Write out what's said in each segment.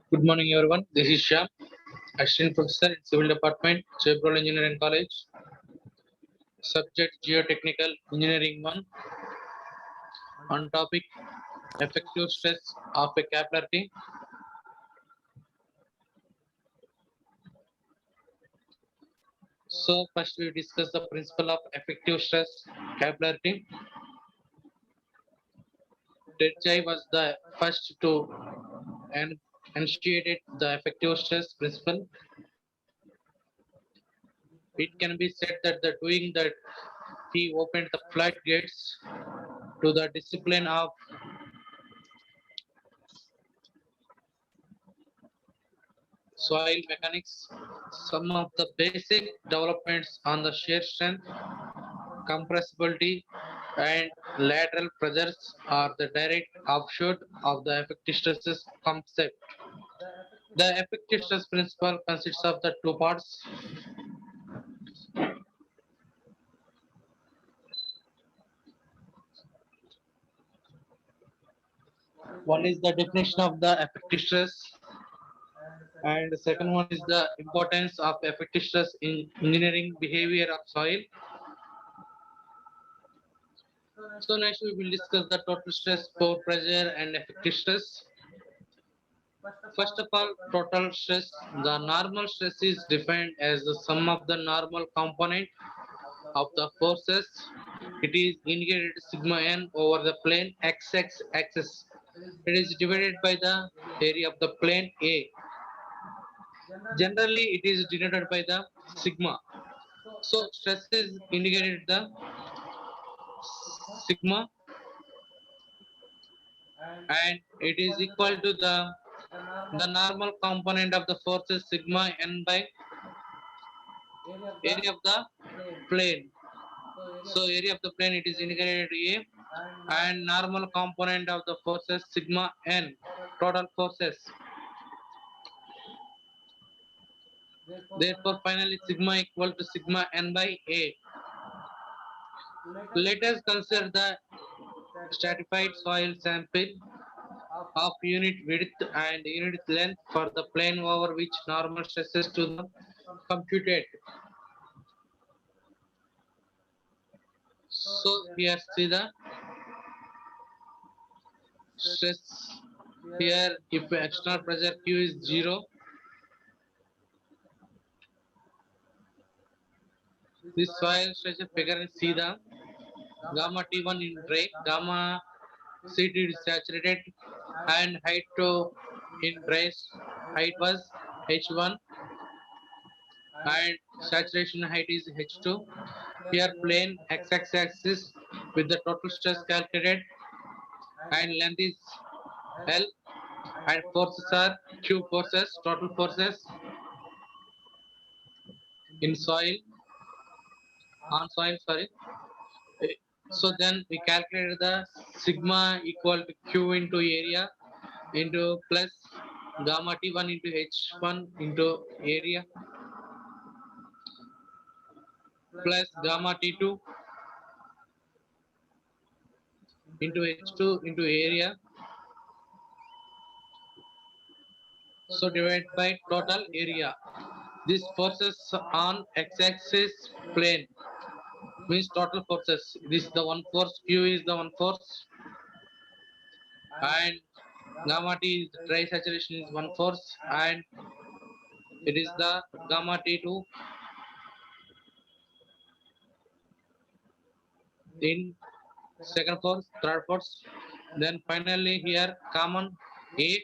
Good morning, everyone. This is Shyam, Assistant Professor in Civil Department, Chevrolet Engineering College. Subject Geotechnical Engineering 1. On topic effective stress of a capillary. So, first we discuss the principle of effective stress capillary. Derkheim was the first to enunciate the effective stress principle. It can be said that the doing that he opened the floodgates to the discipline of soil mechanics. Some of the basic developments on the shear strength, compressibility, and lateral pressures are the direct offshoot of the effective stresses concept. The effective stress principle consists of the two parts. One is the definition of the effective stress, and the second one is the importance of effective stress in engineering behavior of soil. So next we will discuss the total stress, pore pressure, and effective stress. First of all, total stress. The normal stress is defined as the sum of the normal component of the forces. It is indicated sigma n over the plane x axis. It is divided by the area of the plane A. Generally, it is denoted by the sigma. So stress is indicated the sigma, and it is equal to the normal component of the forces sigma n by area of the plane. So area of the plane it is indicated A, and normal component of the forces sigma n, total forces. Therefore finally sigma equal to sigma n by A. Let us consider the stratified soil sample of unit width and unit length for the plane over which normal stresses to the computed. So here see the stress. Here if external pressure Q is 0, this soil structure figure and see the gamma T1 in dry, gamma C2 is saturated, and height to in dry height was H1 and saturation height is H2. Here plane x-axis with the total stress calculated, and length is L, and forces are Q forces, total forces in soil, on soil, sorry. So then we calculate the sigma equal to Q into area into plus gamma T1 into H1 into area plus gamma T2 into H2 into area. So divided by total area. This forces on x-axis plane means total forces. This is the one force, Q is the one force, and gamma T is the dry saturation is one force, and it is the gamma T2 in second force, third force. Then finally here common A.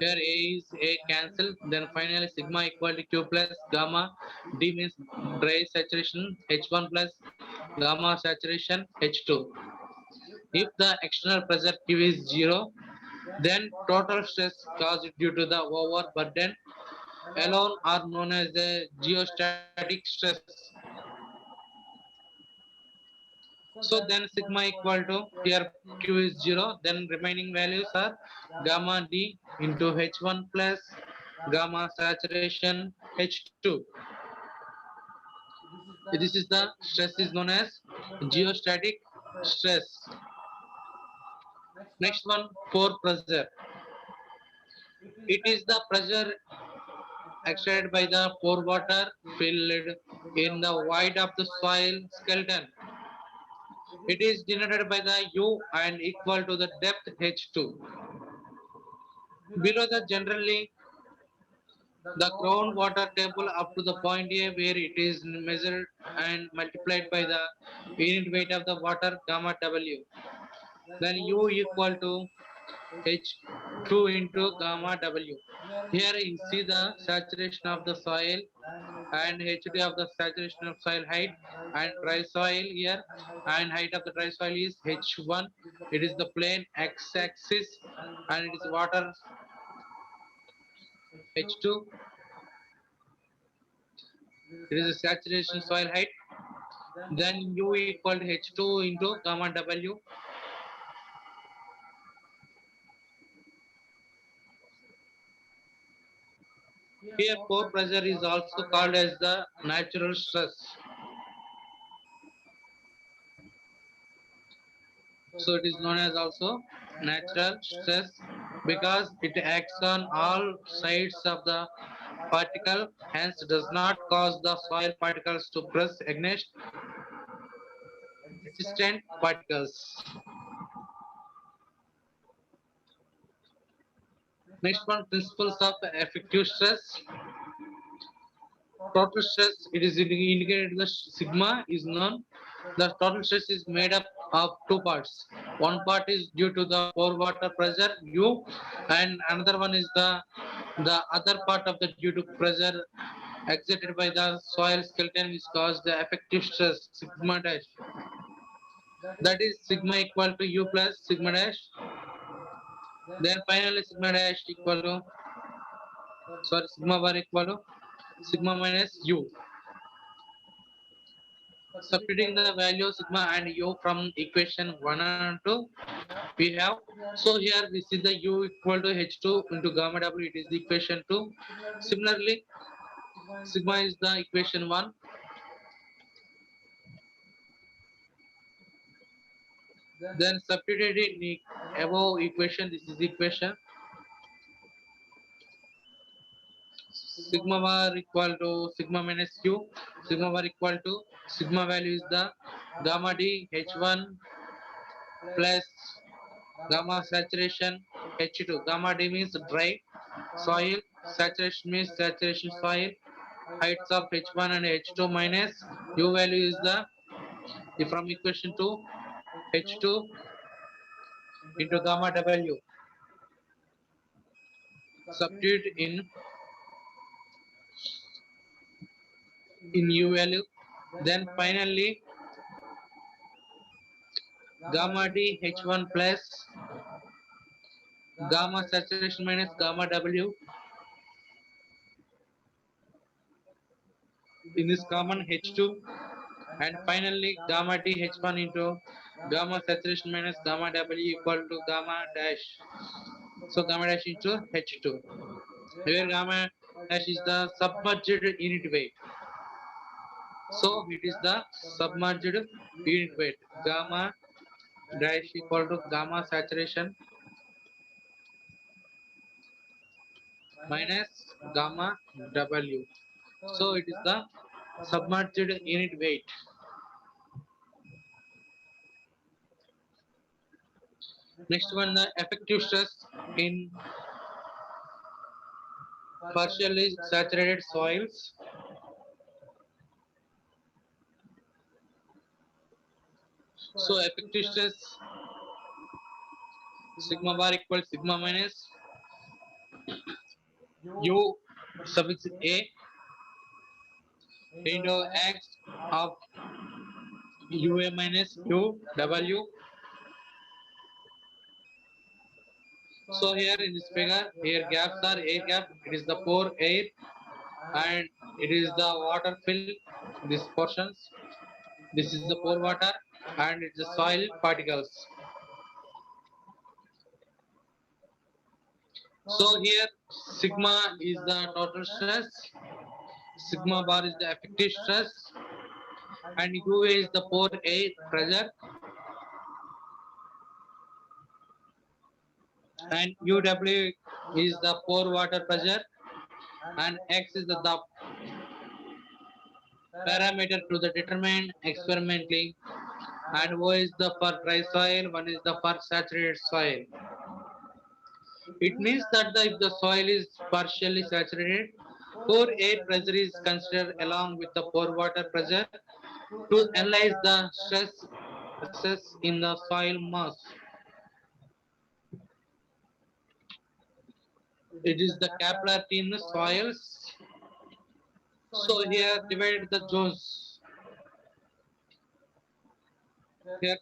Here A is A cancel. Then finally sigma equal to Q plus gamma D means dry saturation H1 plus gamma saturation H2. If the external pressure Q is 0, then total stress caused due to the overburden alone are known as the geostatic stress. So then sigma equal to here Q is 0, then remaining values are gamma D into H1 plus gamma saturation H2. This is the stress is known as geostatic stress. Next one, pore pressure. It is the pressure exerted by the pore water filled in the void of the soil skeleton. It is denoted by the U and equal to the depth H2. Below the generally the groundwater table up to the point A where it is measured and multiplied by the unit weight of the water gamma W. Then U equal to H2 into gamma W. Here you see the saturation of the soil and HD of the saturation of soil height and dry soil here, and height of the dry soil is H1. It is the plane x-axis and it is water H2. It is the saturation soil height. Then U equal to H2 into gamma W. Here pore pressure is also called as the natural stress. So it is known as also natural stress because it acts on all sides of the particle, hence does not cause the soil particles to press against resistant particles. Next one, principles of effective stress. Total stress, it is indicated the sigma is known. The total stress is made up of two parts. One part is due to the pore water pressure U, and another one is the other part of the due to pressure exerted by the soil skeleton is caused the effective stress sigma dash. That is sigma equal to U plus sigma dash. Then finally sigma dash equal to sigma bar equal to sigma minus U. Substituting the value of sigma and U from equation 1 and 2, we have, so here we see the U equal to H2 into gamma W, it is the equation 2. Similarly, sigma is the equation 1. Then substituted in above equation, this is the equation. Sigma bar equal to sigma minus U. Sigma bar equal to sigma value is the gamma D H1 plus gamma saturation H2. Gamma D means dry soil, saturation means saturation soil, heights of H1 and H2 minus U value is the from equation 2 H2 into gamma W. Substitute in U value. Then finally gamma D H1 plus gamma saturation minus gamma W in this common H2, and finally gamma D H1 into gamma saturation minus gamma W equal to gamma dash. So gamma dash into H2. Where gamma dash is the submerged unit weight. So it is the submerged unit weight. Gamma dash equal to gamma saturation minus gamma W. So it is the submerged unit weight. Next one, the effective stress in partially saturated soils. So effective stress sigma bar equals sigma minus U suffix A into X of UA minus UW. So here in this figure, here gaps are air gap, it is the pore air and it is the water fill these portions. This is the pore water and it's the soil particles. So here sigma is the total stress, sigma bar is the effective stress, and UA is the pore air pressure. and UW is the pore water pressure, and X is the parameter to the determined experimentally, and O is the for dry soil, one is the for saturated soil. It means that if the soil is partially saturated, pore air pressure is considered along with the pore water pressure to analyze the stress in the soil mass. It is the capillarity in the soils. So here divided the zones. Here,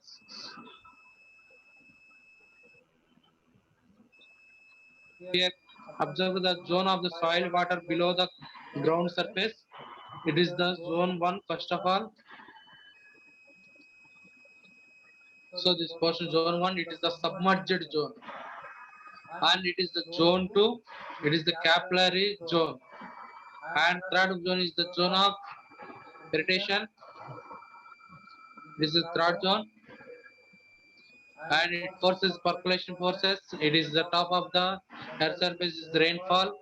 here observe the zone of the soil water below the ground surface. It is the zone 1 first of all. So this portion zone 1, it is the submerged zone, and it is the zone 2, it is the capillary zone, and third zone is the zone of irritation. This is the third zone, and it forces percolation forces. It is the top of the earth surface is the rainfall.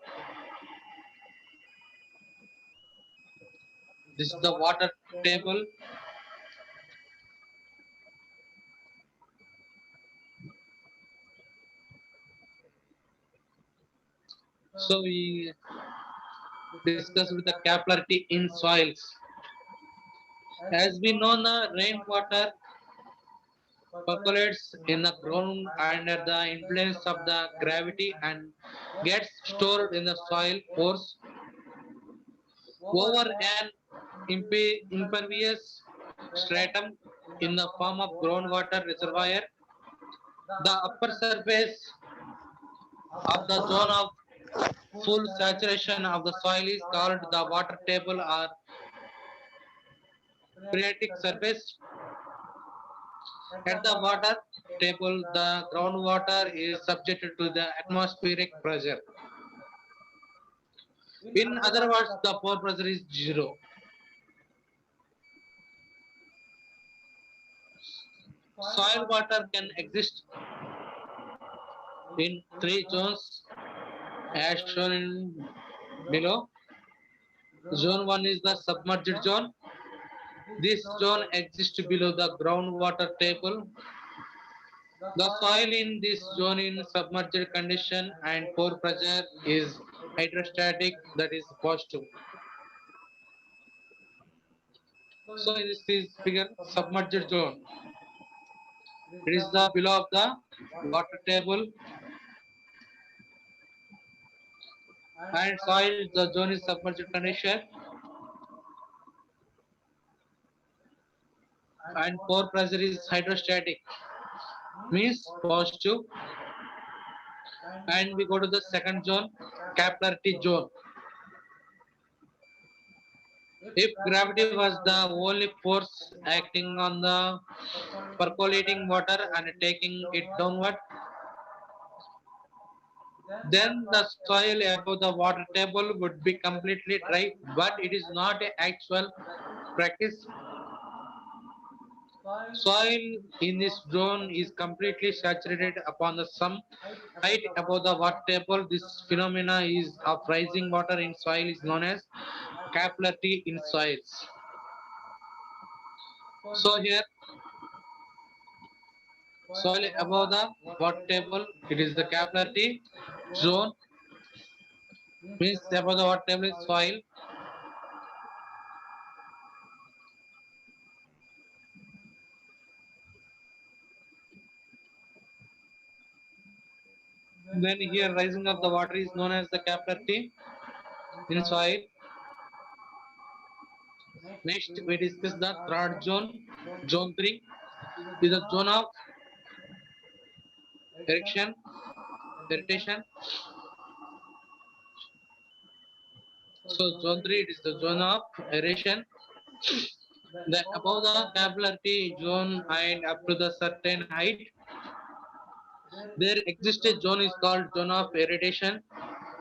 This is the water table. So we discuss with the capillarity in soils. As we know, the rainwater percolates in the ground under the influence of the gravity and gets stored in the soil pores over an impervious stratum in the form of groundwater reservoir. The upper surface of the zone of full saturation of the soil is called the water table or phreatic surface. At the water table, the groundwater is subjected to the atmospheric pressure. In other words, the pore pressure is zero. Soil water can exist in three zones as shown in below. Zone 1 is the submerged zone. This zone exists below the groundwater table. The soil in this zone in submerged condition and pore pressure is hydrostatic, that is positive. So in this is figure submerged zone. It is the below of the water table, and soil the zone is submerged condition and pore pressure is hydrostatic, means positive. And we go to the second zone, capillarity zone. If gravity was the only force acting on the percolating water and taking it downward, then the soil above the water table would be completely dry, but it is not an actual practice. Soil in this zone is completely saturated upon the some height above the water table. This phenomena is of rising water in soil is known as capillarity in soils. So here, soil above the water table, it is the capillarity zone, means above the water table is soil. Then here rising of the water is known as the capillarity in soil. Next we discuss the third zone, zone 3 is the zone of irritation. So zone 3 it is the zone of aeration. The above the capillarity zone and up to the certain height, there exists a zone is called zone of aeration,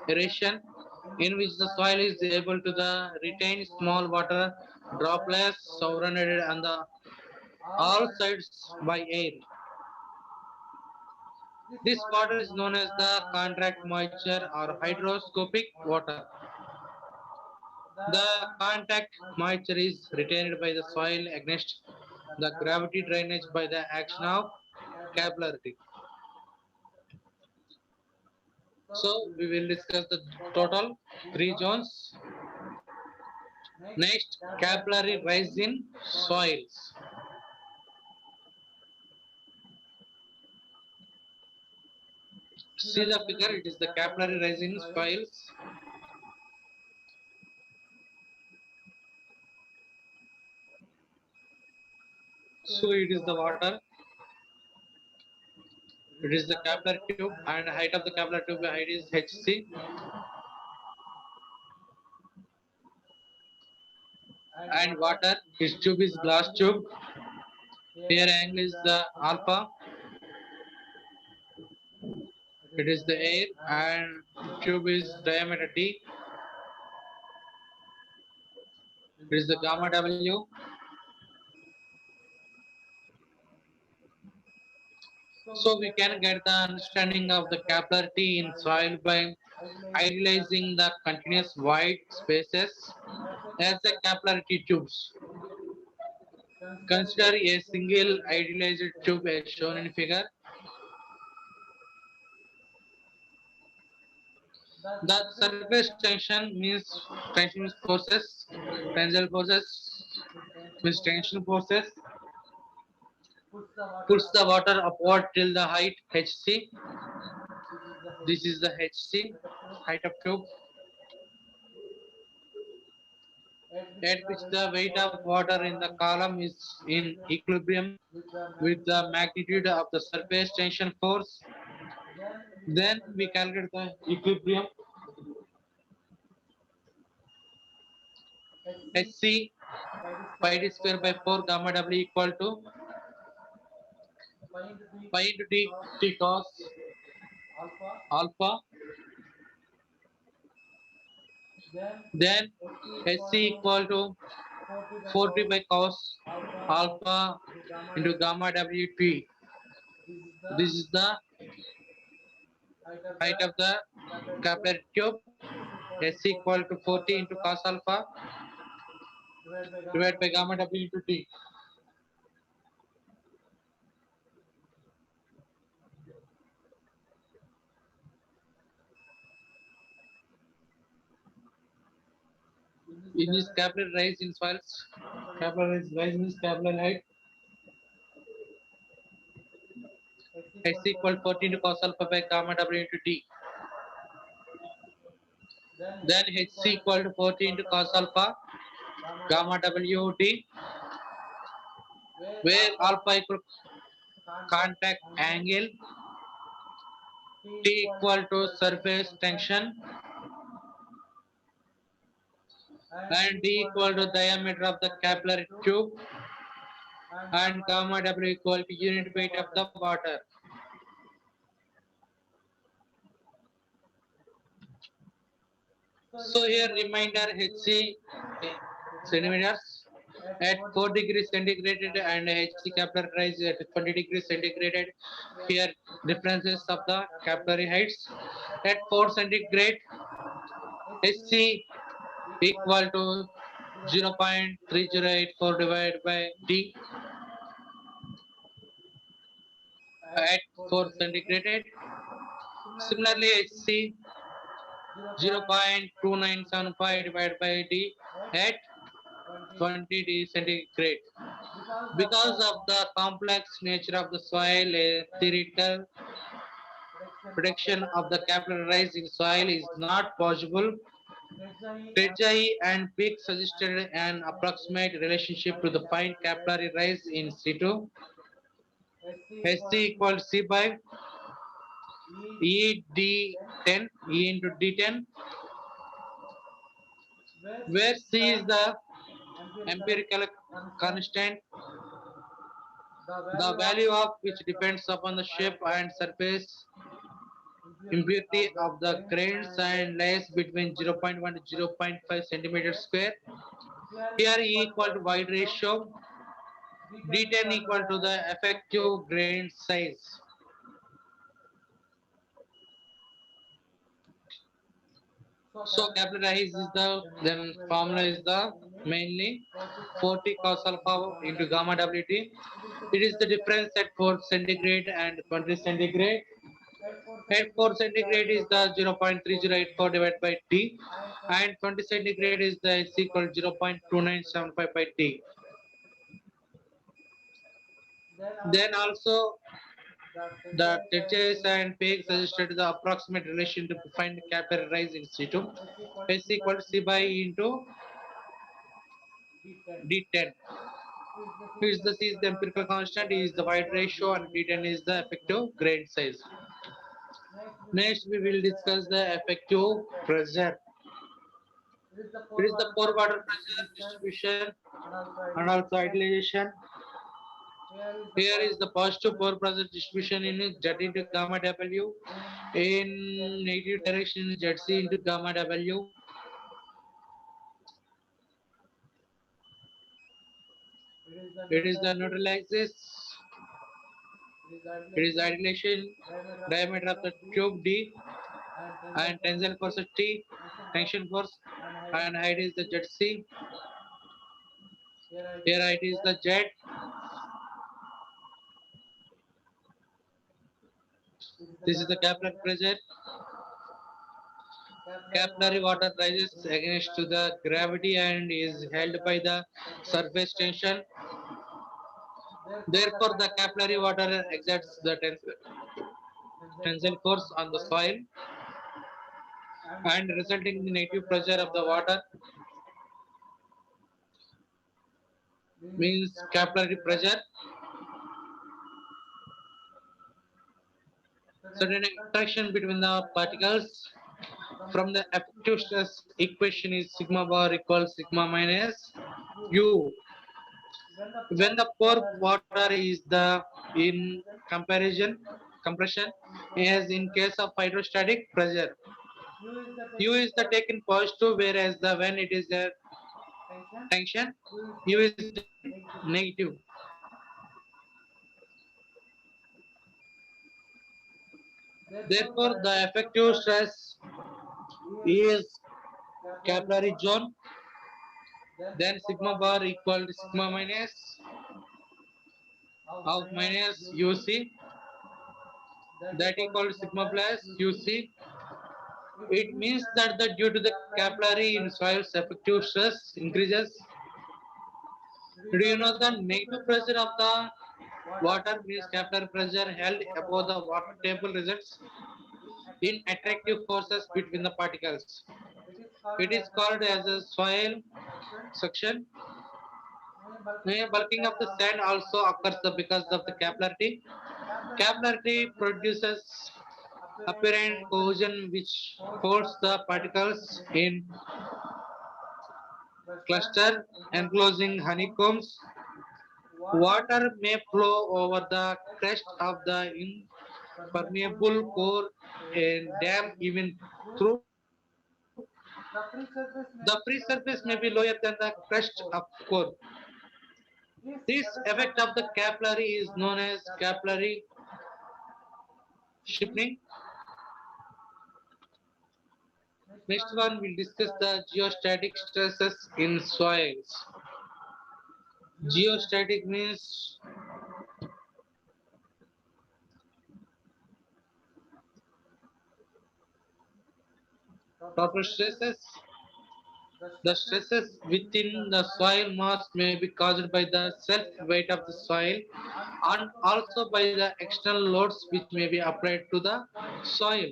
in which the soil is able to retain small water droplets surrounded on the all sides by air. This water is known as the contact moisture or hydroscopic water. The contact moisture is retained by the soil against the gravity drainage by the action of capillarity. So we will discuss the total three zones. Next, capillary rise in soils. See the figure, it is the capillary rise in soils. So it is the water. It is the capillary tube and height of the capillary tube height is hc. And water, its tube is glass tube. Here angle is the alpha. It is the air and tube is diameter d. It is the gamma w. So we can get the understanding of the capillarity in soil by idealizing the continuous white spaces as the capillarity tubes. Consider a single idealized tube as shown in figure. The surface tension means forces, tensile forces means tension forces, puts the water upward till the height hc. This is the hc, height of tube, at which the weight of water in the column is in equilibrium with the magnitude of the surface tension force. Then we calculate the equilibrium. Hc pi d square by 4 gamma w equal to pi into t cos alpha. Then Hc equal to 4t by cos alpha into gamma wt. This is the height of the capillary tube. Hc equal to 4t into cos alpha divided by gamma w into t. In this capillary rise in soils, capillary rise means capillary height. X equal 14 to cos alpha by gamma w into t. Then Hc equal to 14 to cos alpha gamma w t, where alpha equal contact angle, t equal to surface tension, and d equal to diameter of the capillary tube, and gamma w equal to unit weight of the water. So here reminder Hc centimeters at 4 degrees centigrade and Hc capillary rise at 20 degrees centigrade. Here differences of the capillary heights. At 4 centigrade, Hc equal to 0.3084 divided by d at 4 centigrade. Similarly, Hc 0.2975 divided by d at 20 d centigrade. Because of the complex nature of the soil, a theoretical prediction of the capillary rise in soil is not possible. Tedjai and Pick suggested an approximate relationship to the find capillary rise in situ. Hc equal to C by E D10, E into D10, where C is the empirical constant, the value of which depends upon the shape and surface impurity of the grains and lies between 0.1 to 0.5 centimeters square. Here E equal to wide ratio, D10 equal to the effective grain size. So capillary is the then formula is the mainly 40 cos alpha into gamma WT. It is the difference at 4 centigrade and 20 centigrade. At 4 centigrade is the 0.3084 divided by T, and 20 centigrade is the is equal to 0.2975 by T. Then also the Tetches and Page suggested the approximate relation to find capillary rise in situ is equal to C by E into D10. Is the C is the empirical constant, E is the wide ratio, and D10 is the effective grain size. Next, we will discuss the effective pressure. It is the pore water pressure distribution and also idealization. Here is the positive pore pressure distribution in Z into gamma W. In negative direction, ZC into gamma W. It is the neutral axis. It is idealization, diameter of the tube D, and tensile force T, tension force, and height is the ZC. Here height is the Z. This is the capillary pressure. Capillary water rises against to the gravity and is held by the surface tension. Therefore, the capillary water exerts the tensile force on the soil and resulting in the negative pressure of the water means capillary pressure. Certain interaction between the particles from the effective stress equation is sigma bar equals sigma minus u. When the pore water is the in compression as in case of hydrostatic pressure. U is the taken positive, whereas the when it is the tension, U is taken negative. Therefore, the effective stress is capillary zone. Then sigma bar equal to sigma minus of minus UC, that equal to sigma plus UC. It means that due to the capillary in soils effective stress increases. Do you know the negative pressure of the water means capillary pressure held above the water table results in attractive forces between the particles. It is called as a soil suction. Bulking of the sand also occurs because of the capillarity. Capillarity produces apparent cohesion which holds the particles in cluster enclosing honeycombs. Water may flow over the crest of the impermeable core and dam even through. The free surface may be lower than the crest of core. This effect of the capillary is known as capillary shifting. Next one, we'll discuss the geostatic stresses in soils. Geostatic means total stresses. The stresses within the soil mass may be caused by the self weight of the soil and also by the external loads which may be applied to the soil.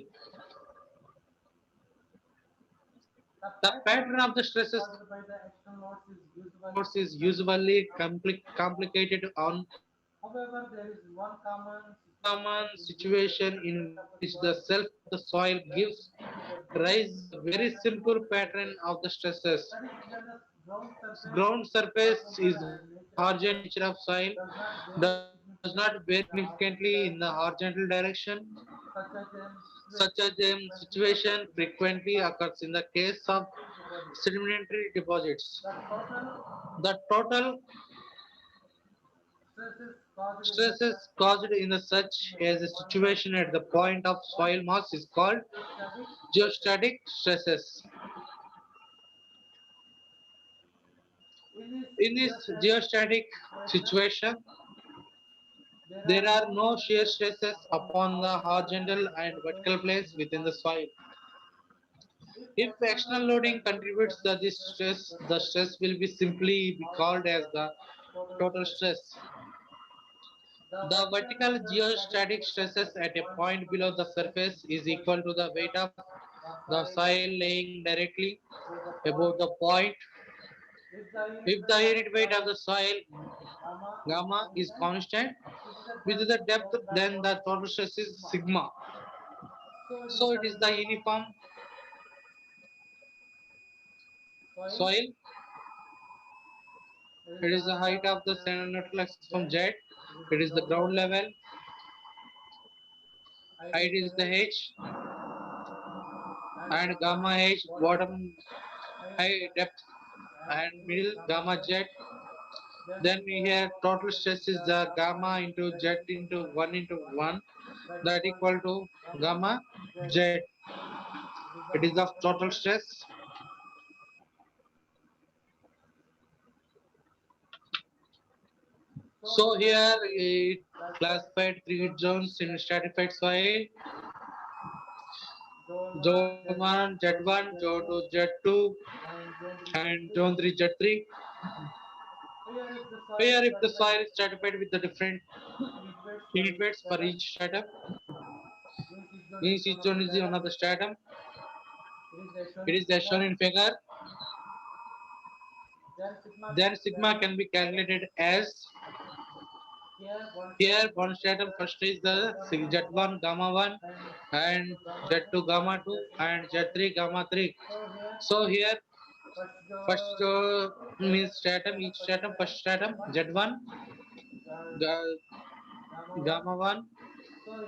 The pattern of the stresses caused by the external loads is usually complicated on. However, there is one common situation in which the self of the soil gives rise to a very simple pattern of the stresses. Ground surface is horizontal nature of soil does not vary significantly in the horizontal direction. Such a situation frequently occurs in the case of sedimentary deposits. The total Stresses caused in the such as a situation at the point of soil mass is called geostatic stresses. In this geostatic situation, there are no shear stresses upon the horizontal and vertical planes within the soil. If external loading contributes to this stress, the stress will be simply be called as the total stress. The vertical geostatic stresses at a point below the surface is equal to the weight of the soil laying directly above the point. If the unit weight of the soil gamma is constant with the depth, then the total stress is sigma. So it is the uniform soil. It is the height of the neutral axis from Z. It is the ground level. Height is the H and gamma H bottom high depth and middle gamma Z. Then we have total stress is the gamma into Z into 1 into 1 that equal to gamma Z. It is of total stress. So here it classified three zones in stratified soil. Zone 1, Z1, Zone 2, Z2, and Zone 3, Z3. Here if the soil is stratified with the different unit weights for each stratum, means each zone is one of the stratum. It is as shown in figure. Then sigma can be calculated as here one stratum first is the Z1 gamma 1 and Z2 gamma 2 and Z3 gamma 3. So here first means stratum, each stratum, first stratum Z1 gamma 1.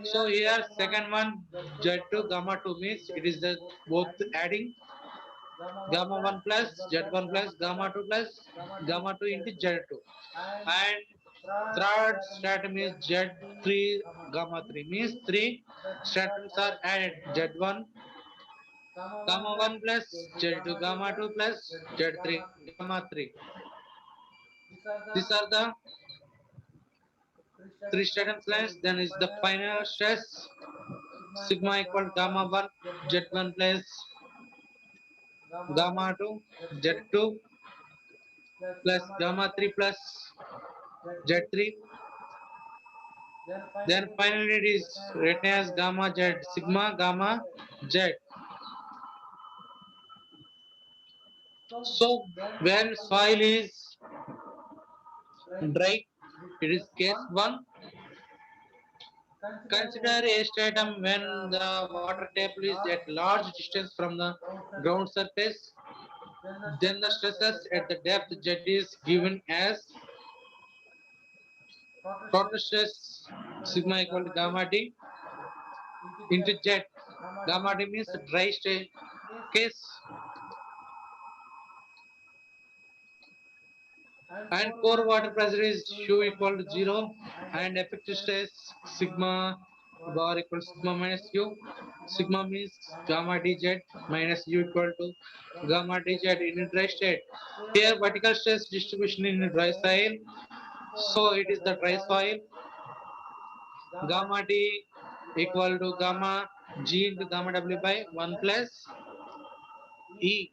So here second one Z2 gamma 2 means it is the both adding gamma 1 plus Z1 plus gamma 2 plus gamma 2 into Z2. And third stratum is Z3 gamma 3 means three stratums are added Z1 gamma 1 plus Z2 gamma 2 plus Z3 gamma 3. These are the three stratum lines. Then is the final stress sigma equal to gamma 1 Z1 plus gamma 2 Z2 plus gamma 3 plus Z3. Then finally it is written as gamma Z sigma gamma Z. So when soil is dry, it is case 1. Consider a stratum when the water table is at large distance from the ground surface. Then the stresses at the depth Z is given as total stress sigma equal to gamma D into Z. Gamma D means dry state case and core water pressure is Q equal to 0 and effective stress sigma bar equals sigma minus U. Sigma means gamma dz minus U equal to gamma dz in dry state. Here vertical stress distribution in dry soil. So it is the dry soil. Gamma D equal to gamma G into gamma W by 1 plus E.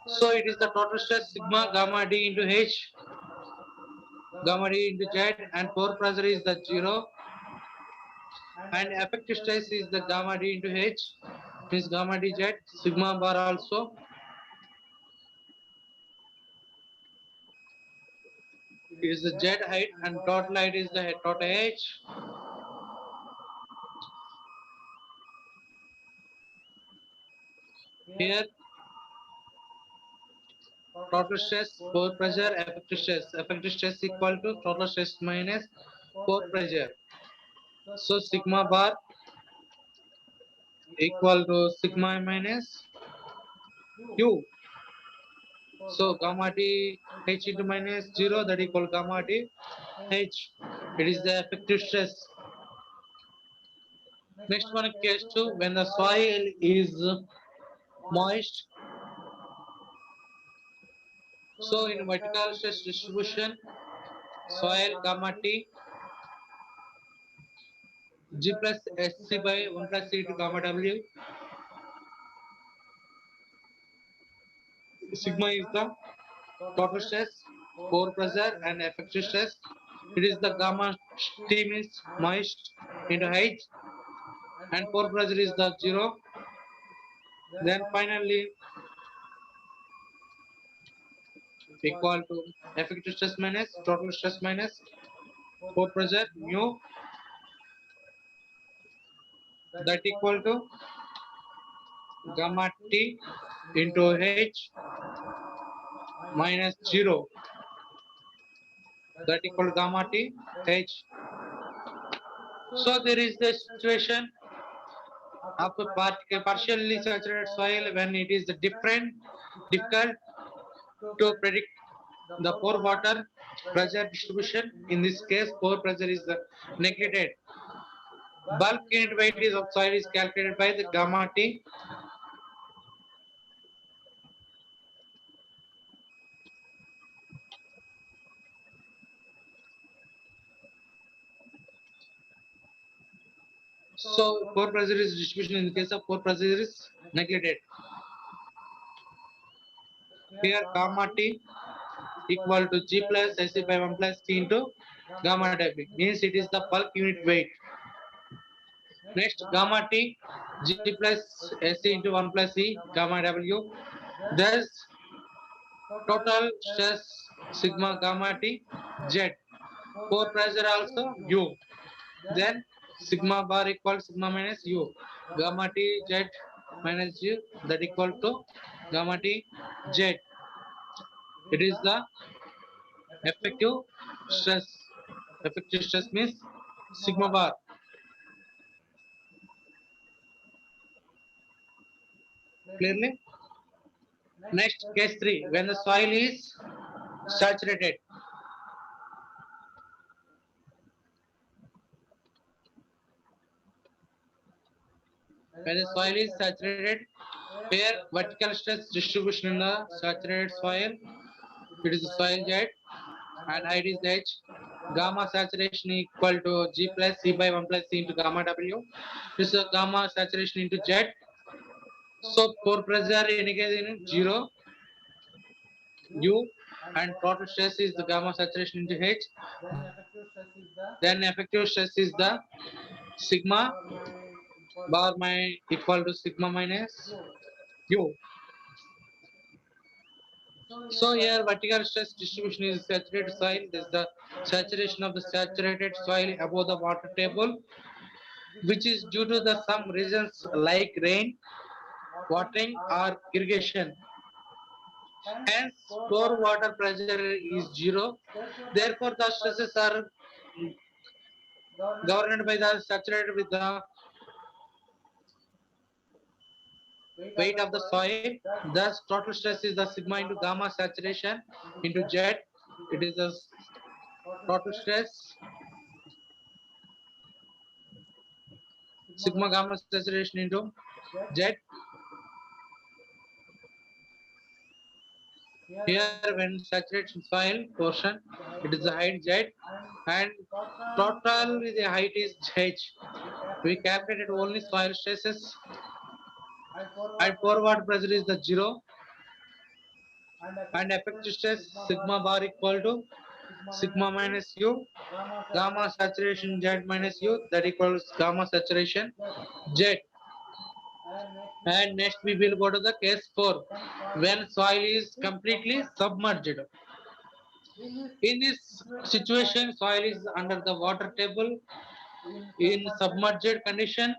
So it is the total stress sigma gamma D into H gamma D into Z and core pressure is the 0 and effective stress is the gamma D into H means gamma D Z sigma bar also is the Z height and total height is the total H. Here total stress, core pressure, effective stress. Effective stress equal to total stress minus core pressure. So sigma bar equal to sigma minus Q. So gamma T H into minus 0, that equal gamma T H. It is the effective stress. Next one, case 2, when the soil is moist. So in vertical stress distribution, soil gamma T G plus SC by 1 plus C to gamma W. Sigma is the total stress, pore pressure, and effective stress. It is the gamma T means moist into H, and pore pressure is the 0. Then finally equal to effective stress minus total stress minus pore pressure mu, that equal to gamma T into H minus 0, that equal to gamma T H. So there is the situation of a partially saturated soil when it is difficult to predict the pore water pressure distribution. In this case, pore pressure is neglected. Bulk unit weight is of soil is calculated by the gamma T. So pore pressure is distribution in the case of pore pressure is neglected. Here gamma T equal to G plus SC by 1 plus T into gamma W, means it is the bulk unit weight. Next gamma T G plus SC into 1 plus E gamma W. Thus total stress sigma gamma T Z. Pore pressure also U. Then sigma bar equal sigma minus U. Gamma T Z minus U, that equal to gamma T Z. It is the effective stress. Effective stress means sigma bar. Clearly? Next, case 3, when the soil is saturated. When the soil is saturated, where vertical stress distribution in the saturated soil, it is the soil Z and height is H. Gamma saturation equal to G plus C by 1 plus C into gamma W. This is a gamma saturation into Z. So pore pressure indicated in 0 U, and total stress is the gamma saturation into H. Then effective stress is the sigma bar equal to sigma minus U. So here vertical stress distribution is saturated soil. This is the saturation of the saturated soil above the water table, which is due to the some reasons like rain, watering, or irrigation. Hence, pore water pressure is 0. Therefore, the stresses are governed by the saturated with the weight of the soil. Thus, total stress is the sigma into gamma saturation into Z. It is the total stress sigma gamma saturation into Z. Here, when saturation soil portion, it is the height Z, and total the height is H. We calculated only soil stresses, and pore water pressure is the 0, and effective stress sigma bar equal to sigma minus U, gamma saturation Z minus U, that equals gamma saturation Z. And next we will go to the case 4, when soil is completely submerged. In this situation, soil is under the water table in submerged condition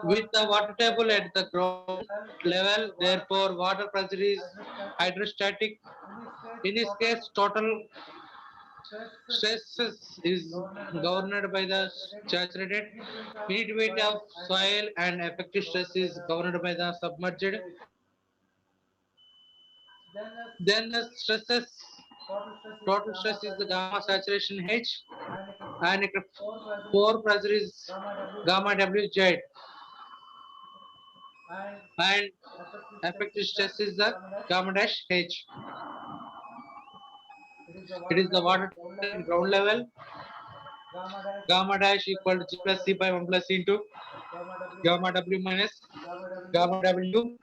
with the water table at the ground level. Therefore, water pressure is hydrostatic. In this case, total stress is governed by the saturated. Unit weight of soil and effective stress is governed by the submerged. Then the stresses, total stress is the gamma saturation H, and pore pressure is gamma WZ, and effective stress is the gamma dash H. It is the water temperature in ground level. Gamma dash equal to G plus C by 1 plus C into gamma W minus gamma W.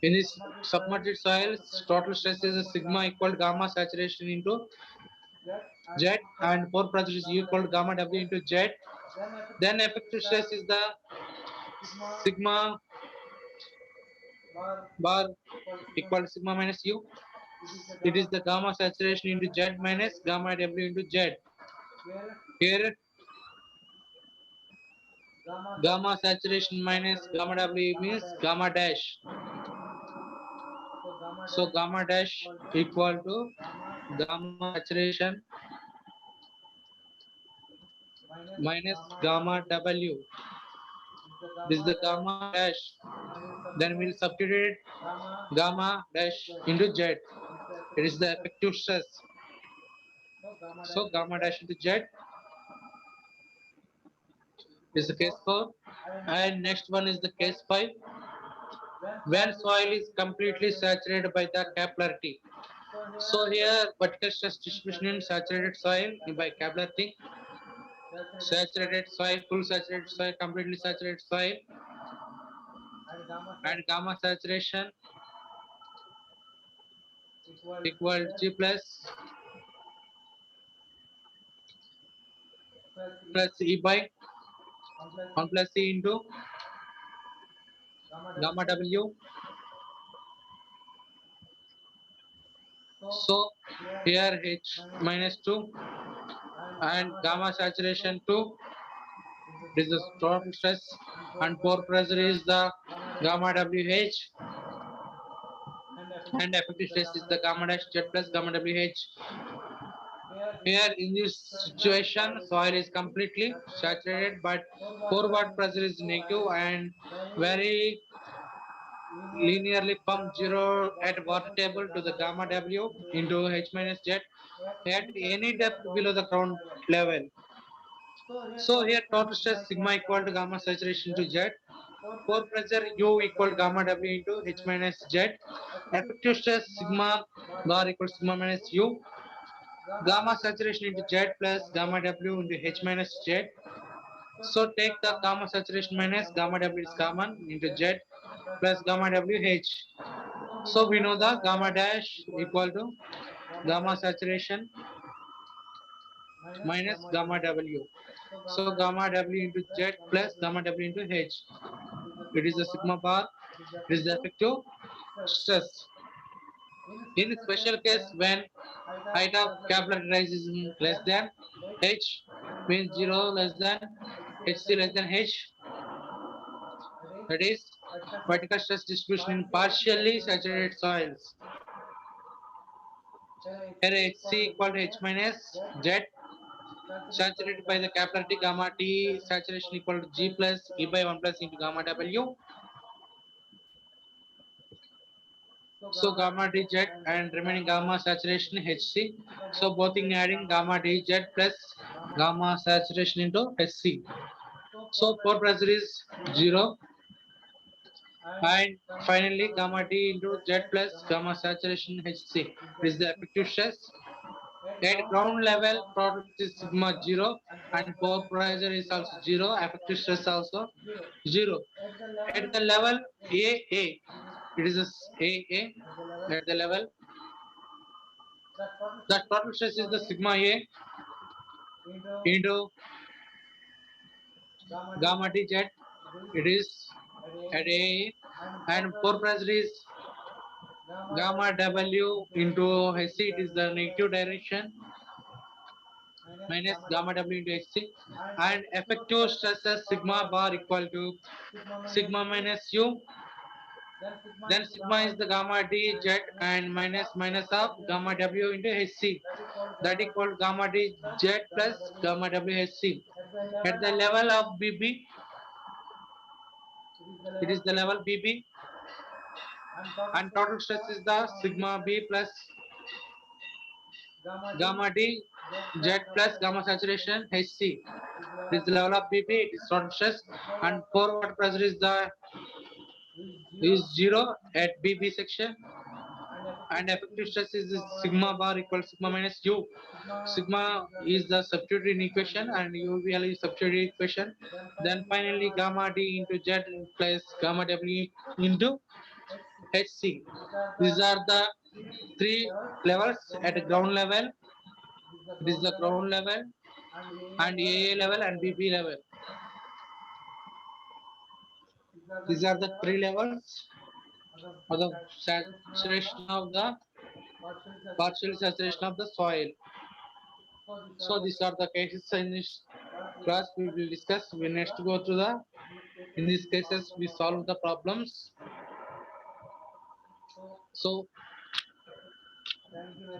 In this submerged soil, total stress is a sigma equal to gamma saturation into Z, and pore pressure is equal to gamma W into Z. Then effective stress is the sigma bar equal to sigma minus U. It is the gamma saturation into Z minus gamma W into Z. Here, gamma saturation minus gamma W means gamma dash. So gamma dash equal to gamma saturation minus gamma W. This is the gamma dash. Then we'll substitute gamma dash into Z. It is the effective stress. So gamma dash into Z is the case 4. And next one is the case 5. When soil is completely saturated by the capillarity. So here vertical stress distribution in saturated soil by capillarity. Saturated soil, full saturated soil, completely saturated soil, and gamma saturation equal G plus E by 1 plus C into gamma W. So here H minus 2 and gamma saturation 2. This is total stress, and pore pressure is the gamma WH, and effective stress is the gamma dash Z plus gamma WH. Here in this situation, soil is completely saturated, but forward pressure is negative and very linearly pump 0 at water table to the gamma W into H minus Z at any depth below the ground level. So here total stress sigma equal to gamma saturation to Z. Pore pressure U equal to gamma W into H minus Z. Effective stress sigma bar equal to sigma minus U. Gamma saturation into Z plus gamma W into H minus Z. So take the gamma saturation minus gamma W is common into Z plus gamma WH. So we know the gamma dash equal to gamma saturation minus gamma W. So gamma W into Z plus gamma W into H. It is the sigma bar. It is the effective stress. In special case, when height of capillary rise is less than H, means 0 less than HC less than H, that is vertical stress distribution in partially saturated soils. Here HC equal to H minus Z, saturated by the capillary gamma T saturation equal to G plus E by 1 plus into gamma W. So gamma dz and remaining gamma saturation Hc. So both in adding gamma dz plus gamma saturation into Hc. So pore pressure is 0. And finally gamma d into Z plus gamma saturation Hc is the effective stress. At ground level, product is sigma 0 and pore pressure is also 0, effective stress also 0. At the level AA, it is AA at the level. The total stress is the sigma A into gamma dz. It is at AA, and pore pressure is gamma W into Hc. It is the negative direction minus gamma W into Hc, and effective stresses sigma bar equal to sigma minus U. Then sigma is the gamma d z and minus of gamma W into Hc. That equal to gamma d z plus gamma W Hc. At the level of BB, it is the level BB. and total stress is the sigma B plus gamma D Z plus gamma saturation Hc. This is the level of BP, it is total stress, and pore water pressure is zero at BB section, and effective stress is sigma bar equals sigma minus U. Sigma is the substituted in equation and UVL is substituted equation. Then finally gamma D into Z plus gamma W into Hc. These are the three levels at ground level. This is the ground level and AA level and BB level. These are the three levels for the saturation of the partial saturation of the soil. So these are the cases in this class we will discuss. We next go to the in these cases we solve the problems. So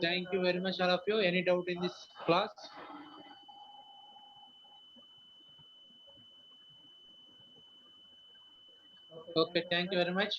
thank you very much all of you. Any doubt in this class? Okay, thank you very much.